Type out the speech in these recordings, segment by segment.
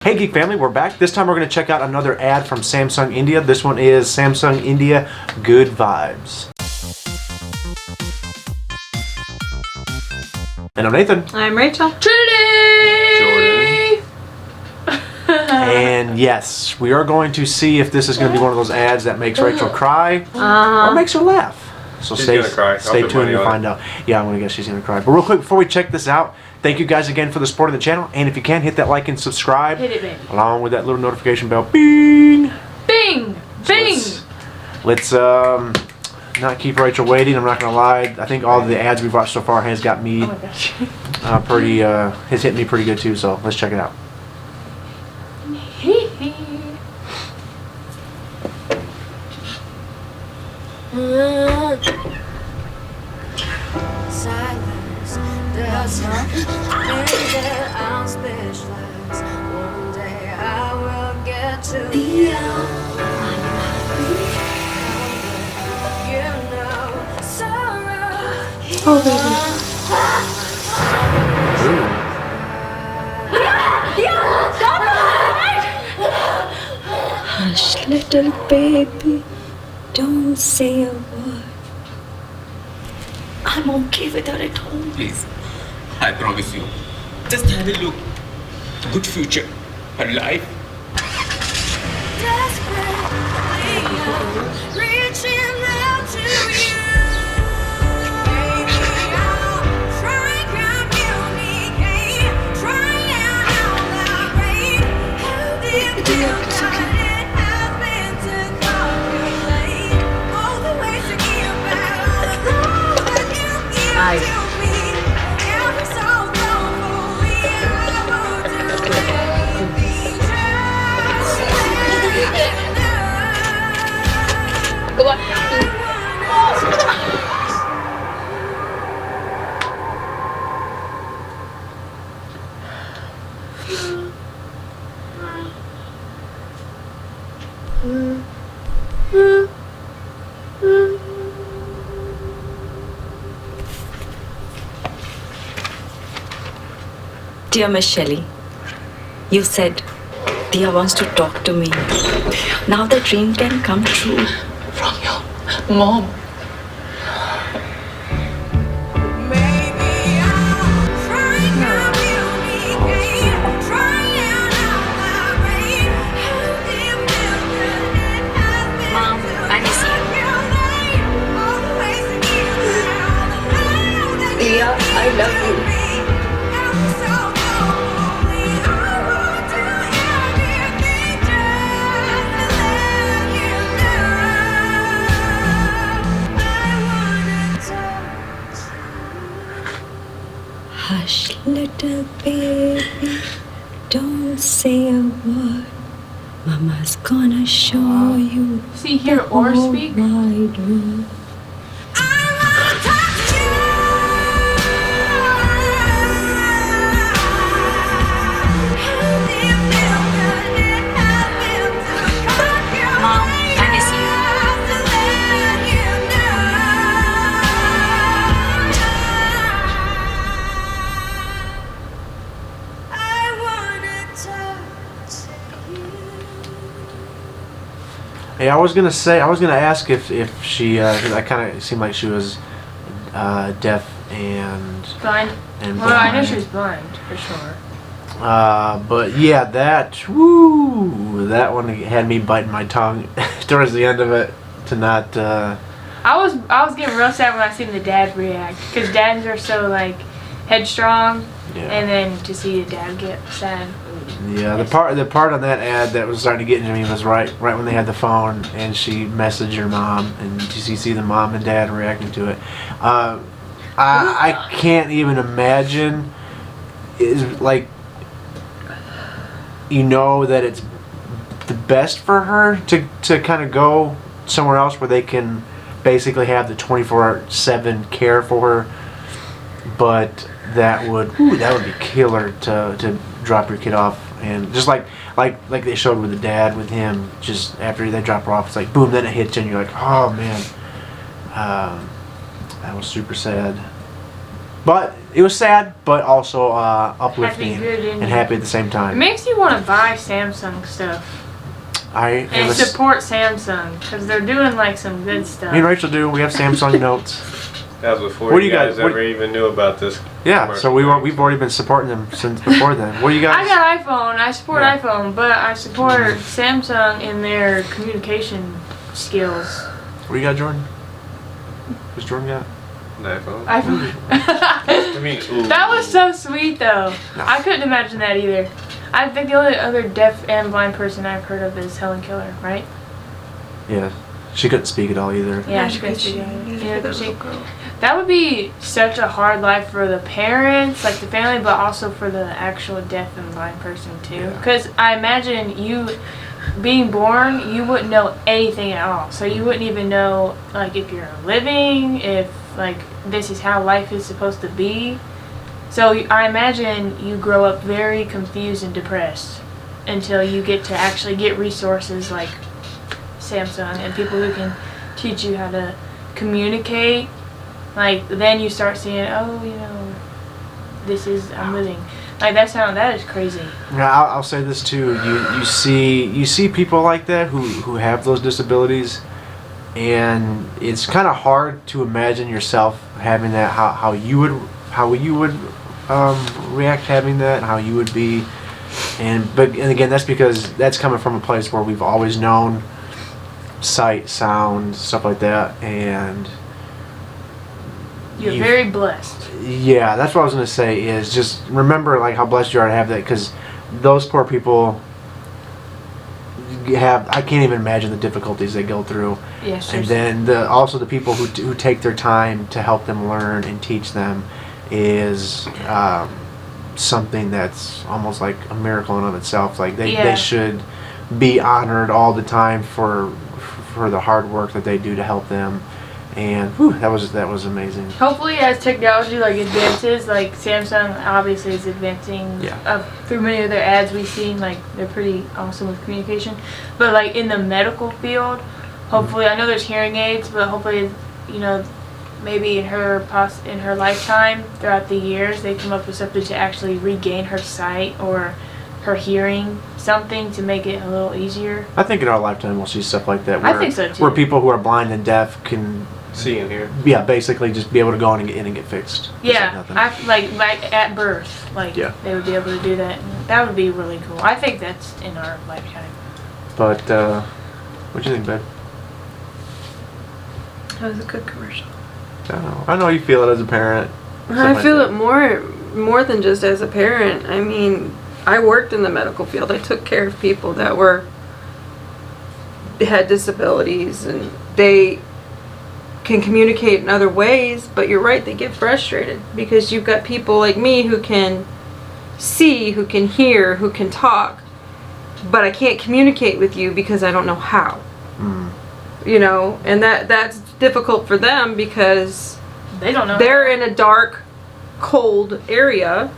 Hey Geek Family, we're back. This time we're going to check out another ad from Samsung India. This one is Samsung India Good Vibes. And I'm Nathan. I'm Rachel. Trinity! Jordan. And yes, we are going to see if this is going to be one of those ads that makes Rachel cry or makes her laugh. So She's stay gonna cry. stay I'll put tuned money to on find out. Yeah, I'm going to guess she's going to cry. But real quick, before we check this out, thank you guys again for the support of the channel. And if you can, hit that like and subscribe. Hit it, baby. Along with that little notification bell. Bing! Bing! Bing! Let's not keep Rachel waiting. I'm not gonna lie. I think all of the ads we've watched so far has got me Oh my gosh. has hit me pretty good too. So let's check it out. Silence does not mean that I'm speechless. One day I will get to you. You know, sorrow. Oh, baby. Hush, little baby, don't say a word. I'm okay with her at home. Please, I promise you. Just have a look. Good future. Her life. Desperately, I'm reaching out to you. Baby, I'll try and communicate. Try and elaborate. How do you feel that it has been to calculate all the ways to give back all the love that you give to me? Every so thoughtfully, I will do anything just to let you know. Go on. Dear Miss Shelley, you said Dia wants to talk to me. Now the dream can come true. From your mom. Maybe I'll try and communicate. Try and elaborate. How do you feel that it has been Mom, to I miss you. calculate all the ways to give back all the love that you Dia, I love you. give me? Every so thoughtfully, I will do anything just to let you know. I wanna touch you. Hush, little baby, don't say a word. Mama's gonna show you See, hear or the speak. wide world. I wanna touch you. How do you feel that it has been to calculate? Mom, I miss you. To let you know. I wanna touch you. Hey, I was gonna ask if she, 'cause I kind of seemed like she was deaf and Blind. and Well, I know blind. she was blind, for sure. But yeah, that one had me biting my tongue towards the end of it to not. I was getting real sad when I seen the dad react. Because dads are so, like, headstrong. Yeah. And then to see the dad get sad. Yeah, the part on that ad that was starting to get into me was right when they had the phone and she messaged her mom and you see the mom and dad reacting to it. I can't even imagine. Is like, you know that it's the best for her to kind of go somewhere else where they can basically have the 24/7 care for her, but that would be killer to drop your kid off. And just like they showed with the dad with him, just after they drop her off, it's like boom, then it hits you and you're like, oh man, that was super sad. But it was sad, but also uplifting Happy, good ending. and happy at the same It time. makes you want to buy Samsung stuff I am and support Samsung because they're doing like some good stuff. me and Rachel do. We have Samsung Notes. That was before What do you you guys guys- what- ever even knew about this. Yeah, so we've already been supporting them since before then. What do you guys? I got iPhone. I support Yeah. iPhone, but I support Samsung in their communication skills. What do you got, Jordan? What's Jordan got? An iPhone. iPhone. I mean, ooh. That was so sweet, though. No. I couldn't imagine that either. I think the only other deaf and blind person I've heard of is Helen Keller, right? Yeah, she couldn't speak at all either. Yeah, Not she couldn't good speak she- either. yeah, Yeah, that she- little girl. that would be such a hard life for the parents, like the family, but also for the actual deaf and blind person too. Yeah. Because I imagine you being born, you wouldn't know anything at all. So you wouldn't even know like if you're living, if like this is how life is supposed to be. So I imagine you grow up very confused and depressed until you get to actually get resources like Samsung and people who can teach you how to communicate. Like then you start seeing, oh, you know, this is I'm living. Like that is crazy. Yeah, I'll say this too. You see people like that who have those disabilities, and it's kind of hard to imagine yourself having that. How you would react having that, and how you would be. And again, that's because that's coming from a place where we've always known sight, sound, stuff like that, and You're you- very blessed. yeah, that's what I was gonna say. Is just remember like how blessed you are to have that, because those poor people have. I can't even imagine the difficulties they go through, Yes. and then also the people who take their time to help them learn and teach them is something that's almost like a miracle in of itself. Like they Yeah. should be honored all the time for the hard work that they do to help them. And whew, that was amazing. Hopefully, as technology like advances, like Samsung obviously is advancing. Yeah. Through many of their ads we've seen, like they're pretty awesome with communication. But like in the medical field, hopefully, I know there's hearing aids, but hopefully, you know, maybe in her lifetime, throughout the years, they come up with something to actually regain her sight or her hearing, something to make it a little easier. I think in our lifetime we'll see stuff like that. I Where, think so, too. Where people who are blind and deaf can, See in here. yeah, basically just be able to go in and get fixed. Just like Yeah, nothing. like at birth, like Yeah. they would be able to do that. And that would be really cool. I think that's in our lifetime. But what do you think, babe? That was a good commercial. I know you feel it as a parent. I feel it more than just as a parent. I mean, I worked in the medical field. I took care of people that had disabilities, and they can communicate in other ways, but you're right, they get frustrated because you've got people like me who can see, who can hear, who can talk, but I can't communicate with you because I don't know how. You know, and that's difficult for them because They don't know. they're in a dark, cold area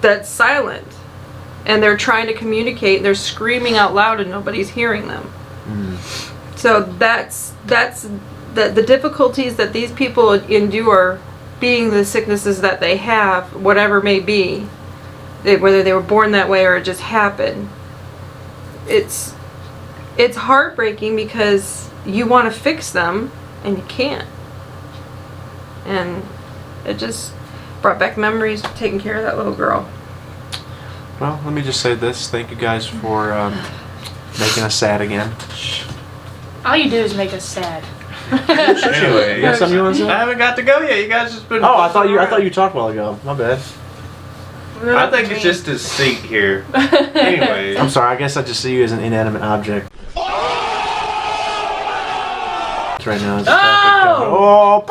that's silent, and they're trying to communicate. They're screaming out loud and nobody's hearing them. So that's the difficulties that these people endure, being the sicknesses that they have, whatever may be, whether they were born that way or it just happened. It's heartbreaking because you want to fix them and you can't. And it just brought back memories of taking care of that little girl. Well, let me just say this. Thank you guys for making us sad again. All you do is make us sad. Anyway, You got something you want to say? I haven't got to go yet. You guys just been. Oh, I thought you talked a while ago. My bad. I think it's just a seat here. Anyway. I'm sorry. I guess I just see you as an inanimate object. Right now. It's Oh!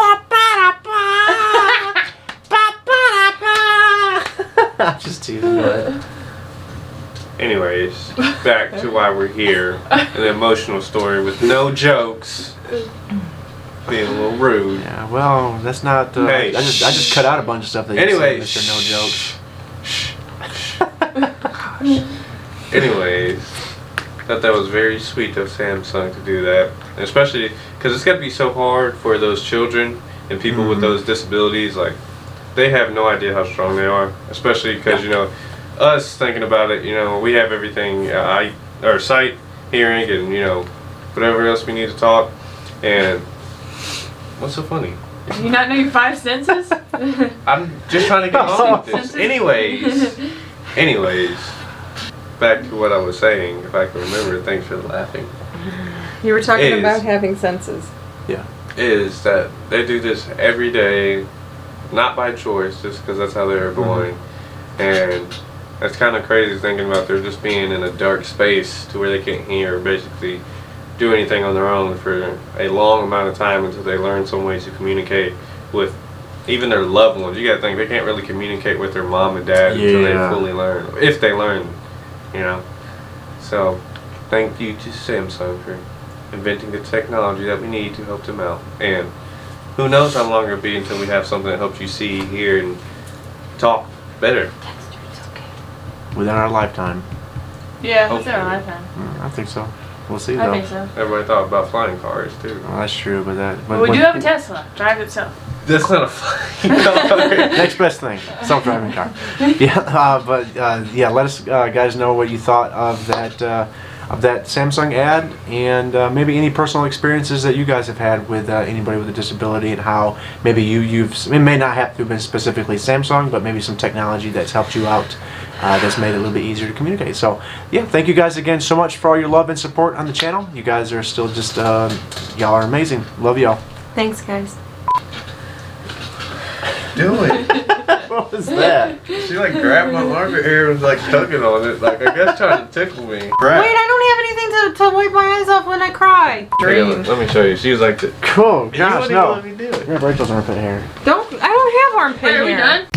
I'm just teasing. Go ahead. Anyways, back to why we're here. An emotional story with no jokes. Being a little rude. Yeah. Well, that's not. Hey, I just cut out a bunch of stuff that you Anyway, said, Mr. No Jokes. Anyways, thought that was very sweet of Samsung to do that, and especially because it's got to be so hard for those children and people with those disabilities. Like, they have no idea how strong they are, especially because you know, us thinking about it, you know, we have everything, our sight, hearing, and you know, whatever else we need to talk. And what's so funny? Do you not know your 5 senses? I'm just trying to get on with this. Anyways, back to what I was saying, if I can remember. Thanks for laughing. You were talking Is- about having senses. Is that they do this every day, not by choice, just because that's how they were born. And it's kind of crazy thinking about they're just being in a dark space to where they can't hear or basically do anything on their own for a long amount of time until they learn some ways to communicate with even their loved ones. You gotta think they can't really communicate with their mom and dad until they Yeah. fully learn, if they learn, you know. So, thank you to Samsung for inventing the technology that we need to help them out. And who knows how long it'll be until we have something that helps you see, hear, and talk better. Within our lifetime. Yeah, Hopefully. it's our lifetime. I think so. We'll see I though. think so. Everybody thought about flying cars too. Well, that's true, but that. But we do have a Tesla. Drives itself. That's not a flying car. Next best thing, self-driving car. Yeah, yeah, let us guys know what you thought of that Samsung ad, and maybe any personal experiences that you guys have had with anybody with a disability, and how maybe it may not have to have been specifically Samsung, but maybe some technology that's helped you out, that's made it a little bit easier to communicate. So yeah, thank you guys again so much for all your love and support on the channel. You guys are still just y'all are amazing. Love y'all. Thanks, guys. Do it. What was that? She like grabbed my arm hair and was like tugging on it, like I guess trying to tickle me. Wait, I don't have anything to wipe my eyes off when I cry. Dream. Let me show you. She was like, Cool. Gosh, no. Let me do it. Yeah, Rachel's armpit hair. I don't have armpit Wait, are we hair. done?